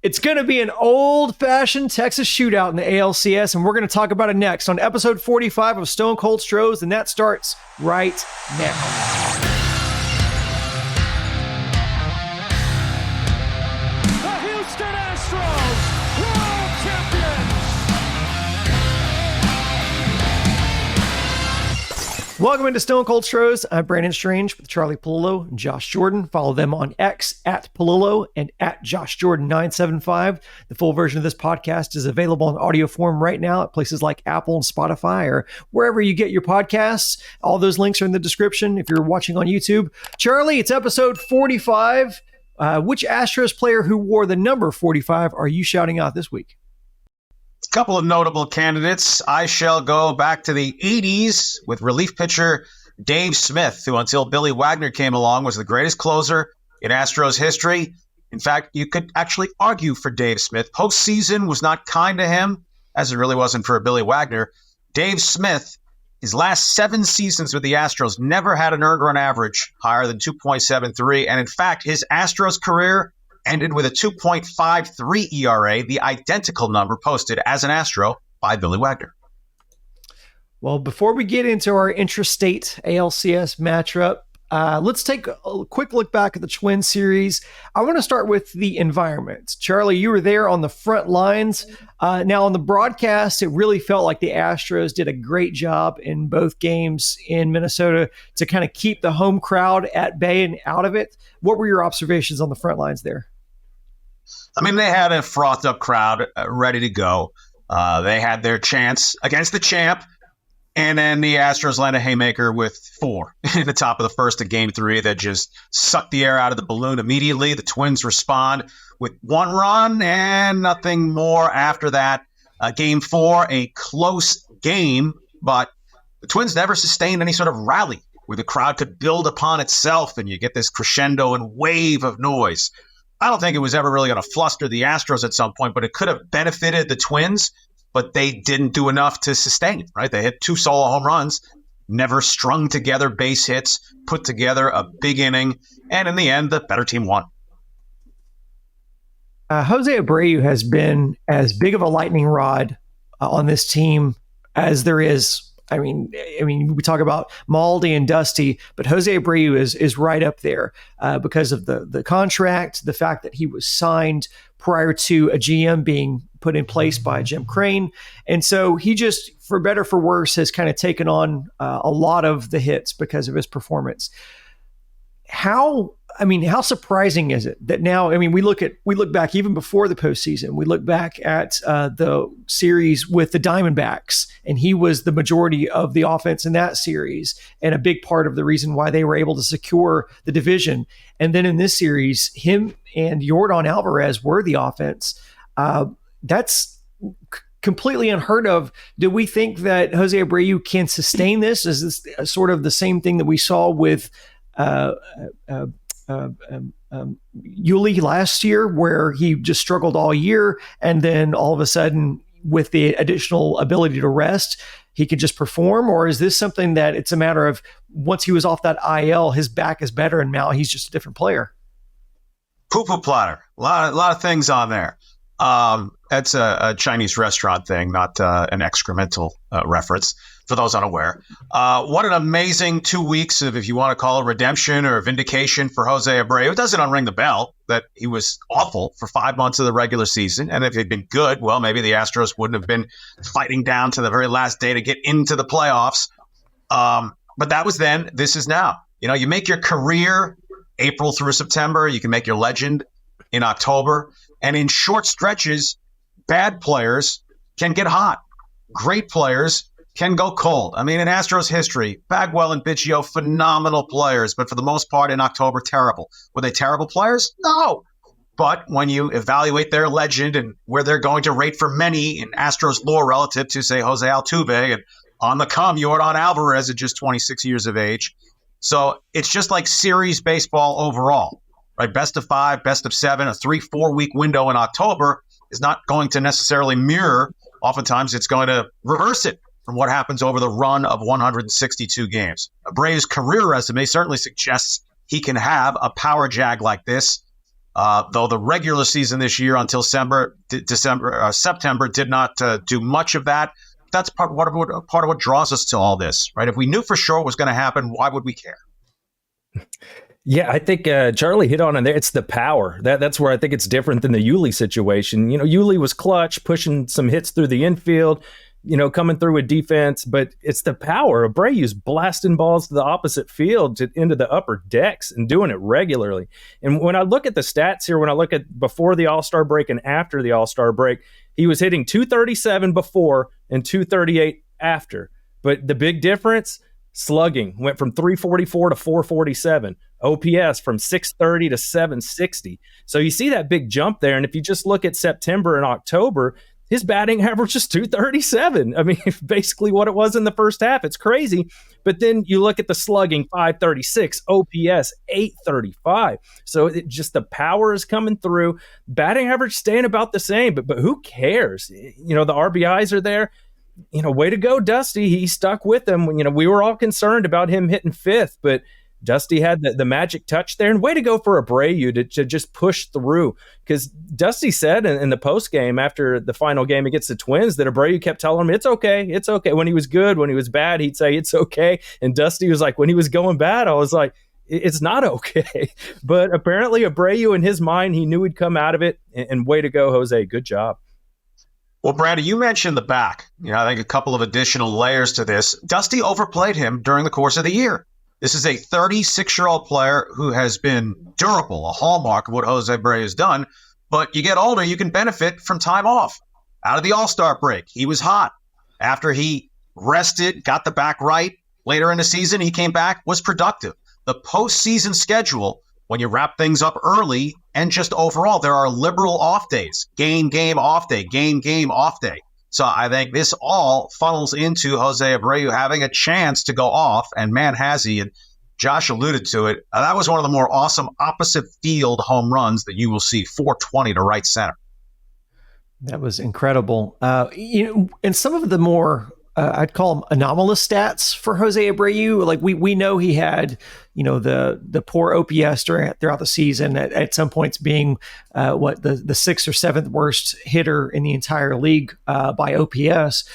It's going to be an old-fashioned Texas shootout in the ALCS, and we're going to talk about it next on episode 45 of Stone Cold Stros, and that starts right now. Welcome into Stone Cold Stros. I'm Brandon Strange with Charlie Palillo and Josh Jordan. Follow them on X at Palillo and at Josh Jordan 975. The full version of this podcast is available in audio form right now at places like Apple and Spotify or wherever you get your podcasts. All those links are in the description if you're watching on YouTube. Charlie, it's episode 45. Which Astros player who wore the number 45 are you shouting out this week? A couple of notable candidates. I shall go back to the 80s with relief pitcher Dave Smith, who until Billy Wagner came along was the greatest closer in Astros history. In fact, you could actually argue for Dave Smith. Postseason was not kind to him, as it really wasn't for Billy Wagner. Dave Smith, his last 7 seasons with the Astros, never had an earned run average higher than 2.73. And in fact, his Astros career ended with a 2.53 ERA, the identical number posted as an Astro by Billy Wagner. Well, before we get into our intrastate ALCS matchup, let's take a quick look back at the Twin series. I want to start with the environment. Charlie, you were there on the front lines. Now, on the broadcast, it really felt like the Astros did a great job in both games in Minnesota to kind of keep the home crowd at bay and out of it. What were your observations on the front lines there? I mean, they had a frothed-up crowd ready to go. They had their chance against the champ, and then the Astros land a haymaker with 4 in the top of the first of Game 3 that just sucked the air out of the balloon immediately. The Twins respond with 1 run and nothing more after that. Game 4, a close game, but the Twins never sustained any sort of rally where the crowd could build upon itself and you get this crescendo and wave of noise. I don't think it was ever really going to fluster the Astros at some point, but it could have benefited the Twins, but they didn't do enough to sustain it, right? They hit 2 solo home runs, never strung together base hits, put together a big inning, and in the end, the better team won. Jose Abreu has been as big of a lightning rod on this team as there is. I mean, we talk about Maldi and Dusty, but Jose Abreu is right up there because of the contract, the fact that he was signed prior to a GM being put in place by Jim Crane. And so he just, for better for worse, has kind of taken on a lot of the hits because of his performance. How surprising is it that now, we look back even before the postseason, we look back at the series with the Diamondbacks, and he was the majority of the offense in that series and a big part of the reason why they were able to secure the division. And then in this series, him and Yordan Alvarez were the offense. That's completely unheard of. Do we think that Jose Abreu can sustain this? Is this sort of the same thing that we saw with Yuli last year, where he just struggled all year, and then all of a sudden, with the additional ability to rest, he could just perform? Or is this something that it's a matter of once he was off that IL, his back is better, and now he's just a different player? Poo-poo platter. A lot of things on there. That's a Chinese restaurant thing, not an excremental reference, for those unaware. What an amazing 2 weeks of, if you want to call it redemption or vindication for Jose Abreu. It doesn't unring the bell that he was awful for 5 months of the regular season. And if he'd been good, well, maybe the Astros wouldn't have been fighting down to the very last day to get into the playoffs. But that was then. This is now. You make your career April through September. You can make your legend in October. And in short stretches, bad players can get hot. Great players can go cold. In Astros history, Bagwell and Biggio, phenomenal players, but for the most part in October, terrible. Were they terrible players? No. But when you evaluate their legend and where they're going to rate for many in Astros lore relative to, say, Jose Altuve, and on the come, Yordan Alvarez at just 26 years of age. So it's just like series baseball overall, right? Best of 5, best of 7, a 3-4 week window in October is not going to necessarily mirror. Oftentimes it's going to reverse it from what happens over the run of 162 games. Abreu's career resume certainly suggests he can have a power jag like this. though the regular season this year until September did not do much of that. That's part of what draws us to all this, right? If we knew for sure what was going to happen, why would we care? Yeah, I think Charlie hit on it there. It's the power. That's where I think it's different than the Yuli situation. Yuli was clutch, pushing some hits through the infield, coming through with defense, but it's the power. Abreu's blasting balls to the opposite field into the upper decks and doing it regularly. And when I look at the stats here, when I look at before the All-Star break and after the All-Star break, he was hitting 237 before and 238 after. But the big difference, slugging went from 344 to 447. OPS from 630 to 760. So you see that big jump there. And if you just look at September and October, his batting average is 237. I mean, basically what it was in the first half. It's crazy. But then you look at the slugging, 536, OPS, 835. So just the power is coming through. Batting average staying about the same, but who cares? The RBIs are there. Way to go, Dusty. He stuck with them. We were all concerned about him hitting fifth, but Dusty had the magic touch there, and way to go for Abreu to just push through. Because Dusty said in the post game after the final game against the Twins that Abreu kept telling him, it's okay. When he was good, when he was bad, he'd say it's okay. And Dusty was like, when he was going bad, I was like, it's not okay. But apparently Abreu in his mind, he knew he'd come out of it. And way to go, Jose. Good job. Well, Brady, you mentioned the back. I think a couple of additional layers to this. Dusty overplayed him during the course of the year. This is a 36-year-old player who has been durable, a hallmark of what Jose Abreu has done. But you get older, you can benefit from time off. Out of the All-Star break, he was hot. After he rested, got the back right, later in the season, he came back, was productive. The postseason schedule, when you wrap things up early and just overall, there are liberal off days. Game, off day, game, off day. So I think this all funnels into Jose Abreu having a chance to go off, and man, has he. And Josh alluded to it. That was one of the more awesome opposite field home runs that you will see, 420 to right center. That was incredible. And some of the more, I'd call them anomalous stats for Jose Abreu. Like we know he had, the poor OPS throughout the season at some points being the sixth or seventh worst hitter in the entire league by OPS.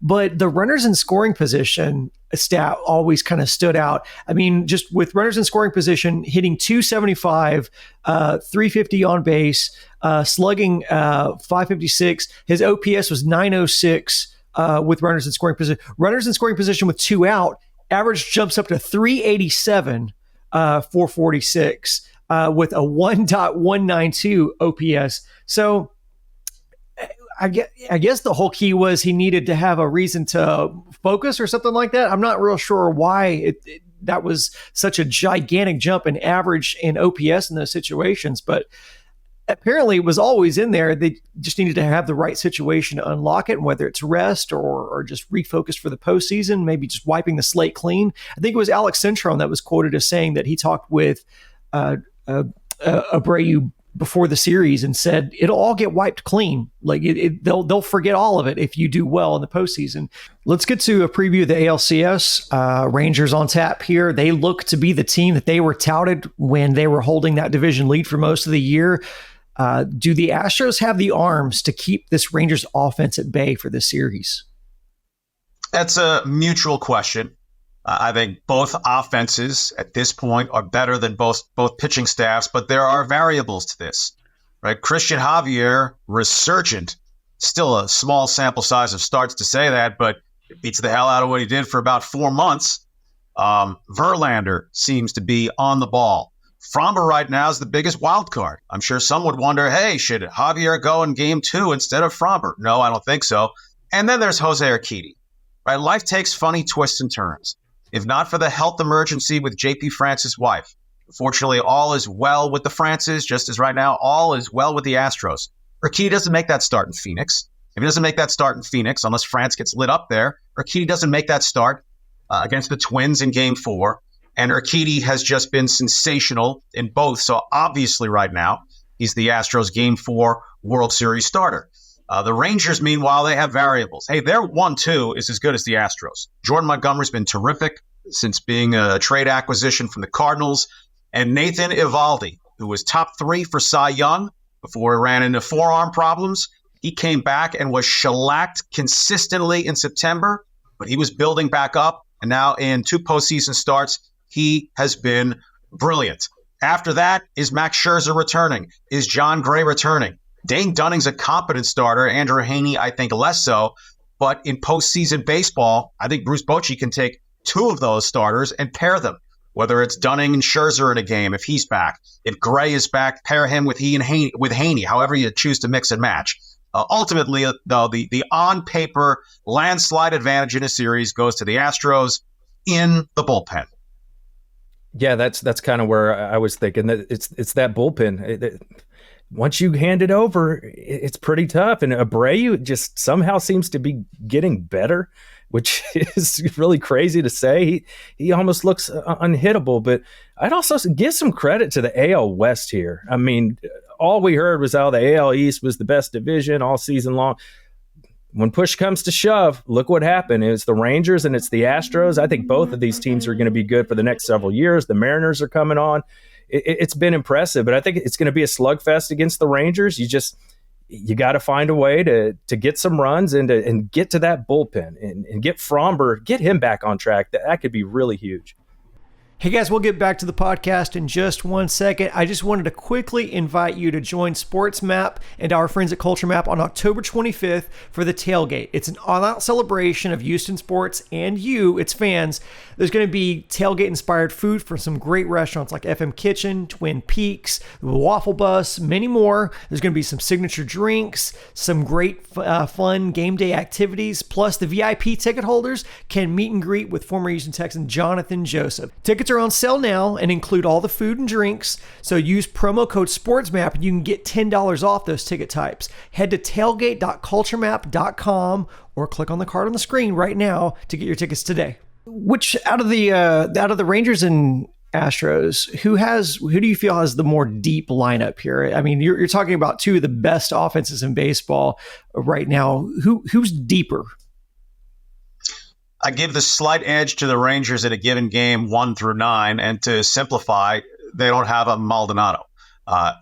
But the runners in scoring position stat always kind of stood out. I mean, just with runners in scoring position, hitting 275, 350 on base, slugging 556. His OPS was 906 with runners in scoring position. Runners in scoring position with two out, average jumps up to 387, 446 with a 1.192 OPS. So I guess the whole key was he needed to have a reason to focus or something like that. I'm not real sure why that was such a gigantic jump in average in OPS in those situations, but apparently it was always in there. They just needed to have the right situation to unlock it, and whether it's rest or just refocus for the postseason, maybe just wiping the slate clean. I think it was Alex Centron that was quoted as saying that he talked with Abreu before the series and said it'll all get wiped clean. Like they'll forget all of it if you do well in the postseason. Let's get to a preview of the ALCS. Rangers on tap here. They look to be the team that they were touted when they were holding that division lead for most of the year. Do the Astros have the arms to keep this Rangers offense at bay for this series? That's a mutual question. I think both offenses at this point are better than both pitching staffs, but there are variables to this, right? Christian Javier, resurgent, still a small sample size of starts to say that, but it beats the hell out of what he did for about 4 months. Verlander seems to be on the ball. Framber right now is the biggest wild card. I'm sure some would wonder, hey, should Javier go in game 2 instead of Framber? No, I don't think so. And then there's Jose Urquidy, right? Life takes funny twists and turns. If not for the health emergency with JP France's wife. Fortunately, all is well with the Frances, just as right now, all is well with the Astros. Urquidy doesn't make that start in Phoenix. If he doesn't make that start in Phoenix, unless France gets lit up there, Urquidy doesn't make that start against the Twins in Game 4. And Urquidy has just been sensational in both. So obviously right now, he's the Astros Game 4 World Series starter. The Rangers, meanwhile, they have variables. Hey, their 1-2 is as good as the Astros. Jordan Montgomery's been terrific since being a trade acquisition from the Cardinals. And Nathan Eovaldi, who was top 3 for Cy Young before he ran into forearm problems. He came back and was shellacked consistently in September, but he was building back up. And now in 2 postseason starts, he has been brilliant. After that, is Max Scherzer returning? Is John Gray returning? Dane Dunning's a competent starter. Andrew Heaney, I think, less so. But in postseason baseball, I think Bruce Bochy can take 2 of those starters and pair them, whether it's Dunning and Scherzer in a game if he's back. If Gray is back, pair him with Heaney, however you choose to mix and match. Ultimately, though, the on-paper landslide advantage in a series goes to the Astros in the bullpen. Yeah, that's kind of where I was thinking that it's that bullpen. Once you hand it over, it's pretty tough. And Abreu just somehow seems to be getting better, which is really crazy to say. He almost looks unhittable. But I'd also give some credit to the AL West here. I mean, all we heard was how the AL East was the best division all season long. When push comes to shove, look what happened. It's the Rangers and it's the Astros. I think both of these teams are going to be good for the next several years. The Mariners are coming on. It's been impressive, but I think it's going to be a slugfest against the Rangers. You got to find a way to get some runs and get to that bullpen and get Fromber, get him back on track. That could be really huge. Hey guys, we'll get back to the podcast in just one second. I just wanted to quickly invite you to join Sports Map and our friends at Culture Map on October 25th for the Tailgate. It's an all-out celebration of Houston sports and you, its fans. There's going to be tailgate-inspired food from some great restaurants like FM Kitchen, Twin Peaks, the Waffle Bus, many more. There's going to be some signature drinks, some great fun game day activities, plus the VIP ticket holders can meet and greet with former Houston Texan Jonathan Joseph. Tickets are on sale now and include all the food and drinks. So use promo code SportsMap and you can get $10 off those ticket types. Head to tailgate.culturemap.com or click on the card on the screen right now to get your tickets today. Which out of the Rangers and Astros, who do you feel has the more deep lineup here? I mean, you're talking about 2 of the best offenses in baseball right now. Who's deeper? I give the slight edge to the Rangers at a given game 1 through 9, and to simplify, they don't have a Maldonado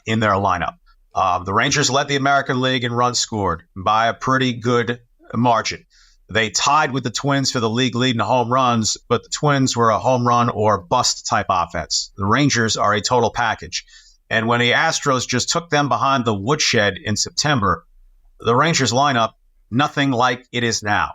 in their lineup. The Rangers led the American League in runs scored by a pretty good margin. They tied with the Twins for the league lead in home runs, but the Twins were a home run or bust type offense. The Rangers are a total package. And when the Astros just took them behind the woodshed in September, the Rangers lineup, nothing like it is now.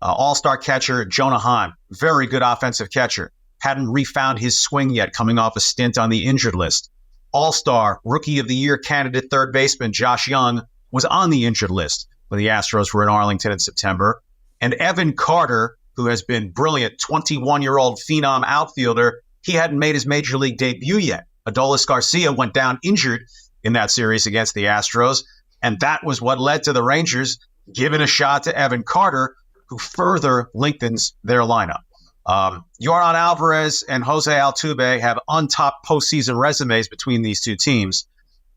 All-star catcher Jonah Heim, very good offensive catcher. Hadn't refound his swing yet, coming off a stint on the injured list. All-star Rookie of the Year candidate third baseman Josh Young was on the injured list when the Astros were in Arlington in September. And Evan Carter, who has been brilliant, 21-year-old phenom outfielder, he hadn't made his major league debut yet. Adolis Garcia went down injured in that series against the Astros, and that was what led to the Rangers giving a shot to Evan Carter, who further lengthens their lineup. Yordan Alvarez and Jose Altuve have untopped postseason resumes between these 2 teams,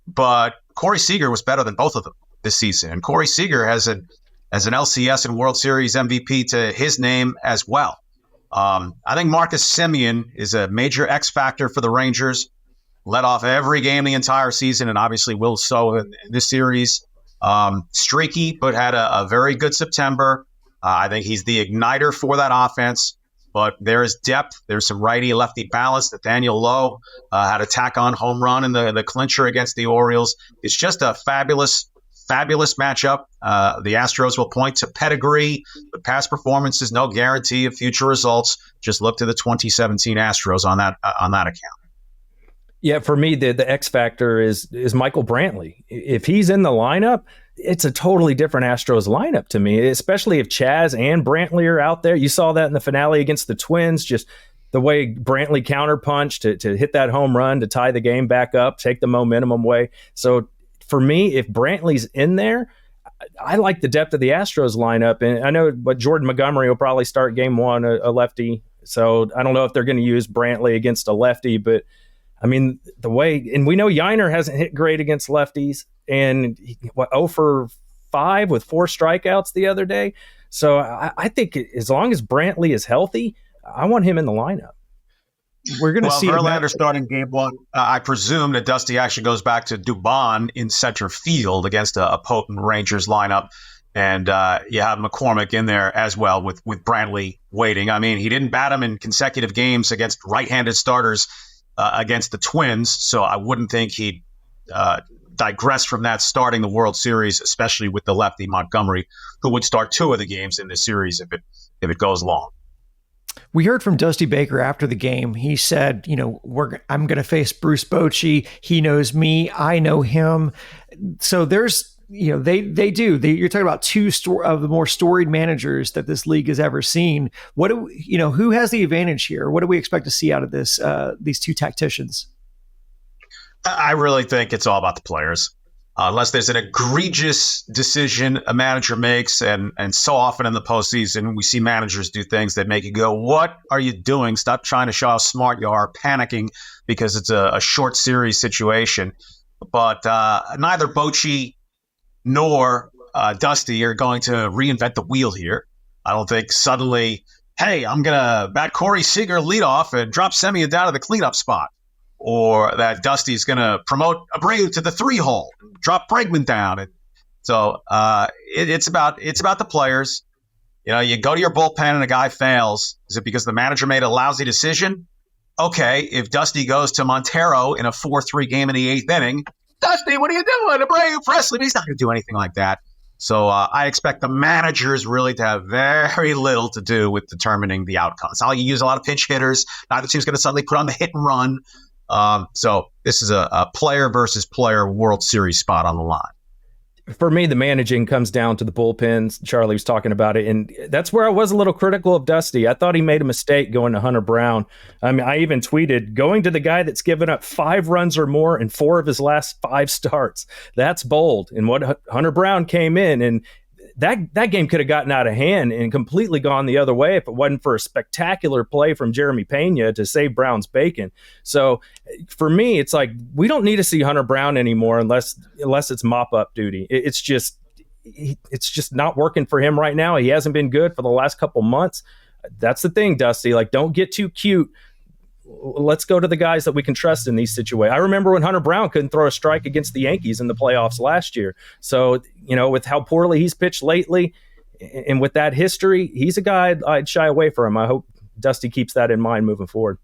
but Corey Seager was better than both of them this season. And Corey Seager has an LCS and World Series MVP to his name as well. I think Marcus Semien is a major X factor for the Rangers. Led off every game the entire season, and obviously will so in this series. Streaky, but had a very good September. I think he's the igniter for that offense, but there is depth. There's some righty-lefty balance. Nathaniel Lowe had a tack-on home run in the clincher against the Orioles. It's just a fabulous matchup. The Astros will point to pedigree, but past performances, no guarantee of future results. Just look to the 2017 Astros on that account. Yeah, for me, the X factor is Michael Brantley. If he's in the lineup, it's a totally different Astros lineup to me, especially if Chaz and Brantley are out there. You saw that in the finale against the Twins, just the way Brantley counterpunched to hit that home run to tie the game back up, take the momentum away. So for me, if Brantley's in there, I like the depth of the Astros lineup. And I know but Jordan Montgomery will probably start game 1, a lefty. So I don't know if they're going to use Brantley against a lefty, but I mean, the way, and we know Yiner hasn't hit great against lefties, and 0 for 5 with 4 strikeouts the other day. So I think as long as Brantley is healthy, I want him in the lineup. we're going to see. Verlander starting game one. I presume that Dusty actually goes back to Dubon in center field against a potent Rangers lineup. And you have McCormick in there as well with Brantley waiting. I mean, he didn't bat him in consecutive games against right-handed starters against the Twins, so I wouldn't think he'd digress from that starting the World Series, especially with the lefty Montgomery, who would start 2 of the games in this series if it goes long. We heard from Dusty Baker after the game. He said, I'm going to face Bruce Bochy. He knows me. I know him. So there's, they do. You're talking about 2 of the more storied managers that this league has ever seen. Who has the advantage here? What do we expect to see out of this? These 2 tacticians? I really think it's all about the players. Unless there's an egregious decision a manager makes, and so often in the postseason, we see managers do things that make you go, what are you doing? Stop trying to show how smart you are, panicking because it's a short series situation. But neither Bochy nor Dusty are going to reinvent the wheel here. I don't think suddenly, hey, I'm going to bat Corey Seager leadoff and drop Semien down to the cleanup spot. Or that Dusty's going to promote Abreu to the 3-hole, drop Bregman down. And so it's about the players. You go to your bullpen and a guy fails. Is it because the manager made a lousy decision? Okay, if Dusty goes to Montero in a 4-3 game in the 8th inning, Dusty, what are you doing? Abreu, Presley, he's not going to do anything like that. So I expect the managers really to have very little to do with determining the outcome. It's not like you use a lot of pinch hitters. Neither team's going to suddenly put on the hit and run. So this is a player versus player World Series spot on the line. For me, the managing comes down to the bullpens. Charlie was talking about it, and that's where I was a little critical of Dusty. I thought he made a mistake going to Hunter Brown. I mean, I even tweeted, going to the guy that's given up 5 runs or more in 4 of his last 5 starts. That's bold. And what Hunter Brown came in, and that game could have gotten out of hand and completely gone the other way if it wasn't for a spectacular play from Jeremy Pena to save Brown's bacon. So for me, it's like we don't need to see Hunter Brown anymore unless it's mop-up duty. It's just not working for him right now. He hasn't been good for the last couple months. That's the thing, Dusty. Like, don't get too cute. Let's go to the guys that we can trust in these situations. I remember when Hunter Brown couldn't throw a strike against the Yankees in the playoffs last year. So, with how poorly he's pitched lately and with that history, he's a guy I'd shy away from. I hope Dusty keeps that in mind moving forward.